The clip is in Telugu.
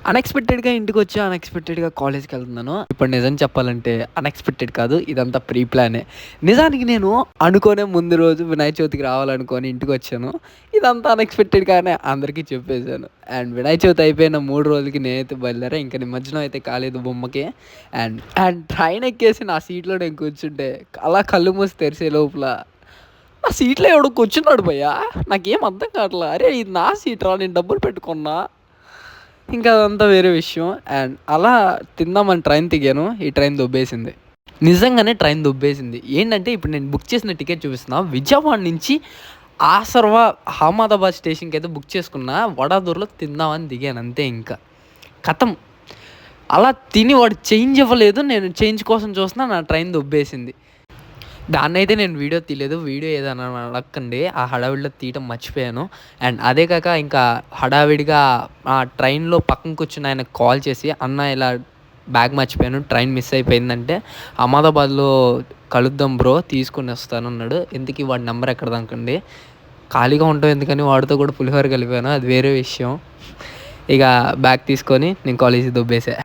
అన్ఎక్స్‌పెక్టెడ్‌గా ఇంటికొచ్చి, అన్ఎక్స్‌పెక్టెడ్‌గా కాలేజ్‌కెళ్తున్నాను. ఇప్పుడు నిజం చెప్పాలంటే అన్ఎక్స్‌పెక్టెడ్ కాదు. ఇదంతా ప్రీ ప్లానే. నిజానికి నేను అనుకోనే ముందు రోజు వినాయక చవితికి రావాలనుకోని ఇంటికొచ్చాను. ఇదంతా అన్ఎక్స్‌పెక్టెడ్‌గానే అందరికీ చెప్పేసాను. అండ్ వినాయక చవితి అయిపోయిన 3 రోజులకి నేనైతే బయలుదేరా. ఇంక నిమజ్జనం అయితే కాలేదు బొమ్మకి. అండ్ అండ్ ట్రైన్ ఎక్కేసి నా సీట్‌లో నేను కూర్చుంటే అలా కళ్ళు మూసి తెరిసే లోపల నా సీట్‌లో ఎవడో కూర్చున్నాడు భయ్యా! నాకేం అర్థం కావట్లా. అరే! ఇది నా సీట్‌రా నేను డబ్బులు పెట్టి కొన్నా. ఇంకా అదంతా వేరే విషయం. అండ్ అలా తిందామని ట్రైన్ దిగాను. ఈ ట్రైన్ దొబ్బేసింది. నిజంగానే ట్రైన్ దొబ్బేసింది. ఏంటంటే ఇప్పుడు నేను బుక్ చేసిన టికెట్ చూపిస్తున్నా. విజయవాడ నుంచి ఆసర్వ అహ్మదాబాద్ స్టేషన్‌కైతే బుక్ చేసుకున్నా. వడాదూర్లో తిందామని దిగాను అంతే ఇంకా. ఖతం. అలా తిని వాడు చేంజ్ ఇవ్వలేదు. నేను చేంజ్ కోసం చూస్తున్నా నా ట్రైన్ దొబ్బేసింది. దాన్నైతే నేను వీడియో తీయలేదు. వీడియో ఏదైనా అడక్కండి. ఆ హడావిడిలో తీయటం మర్చిపోయాను. అండ్ అదే కాక ఇంకా హడావిడిగా ఆ ట్రైన్‌లో పక్కన కూర్చున్న ఆయనకి కాల్ చేసి, "అన్న ఇలా బ్యాగ్ మర్చిపోయాను. ట్రైన్ మిస్ అయిపోయిందంటే, అహ్మదాబాద్‌లో కలుద్దాం బ్రో తీసుకొనొస్తాను" అన్నాడు. ఇంతకీ వాడి నంబర్ ఎక్కడిదనుకోండి. ఖాళీగా ఉండటం ఎందుకని వాడితో కూడా పులిహోర కలిపాను. అది వేరే విషయం. ఇక బ్యాగ్ తీసుకొని నేను కాలేజ్‌కి దొబ్బేసా.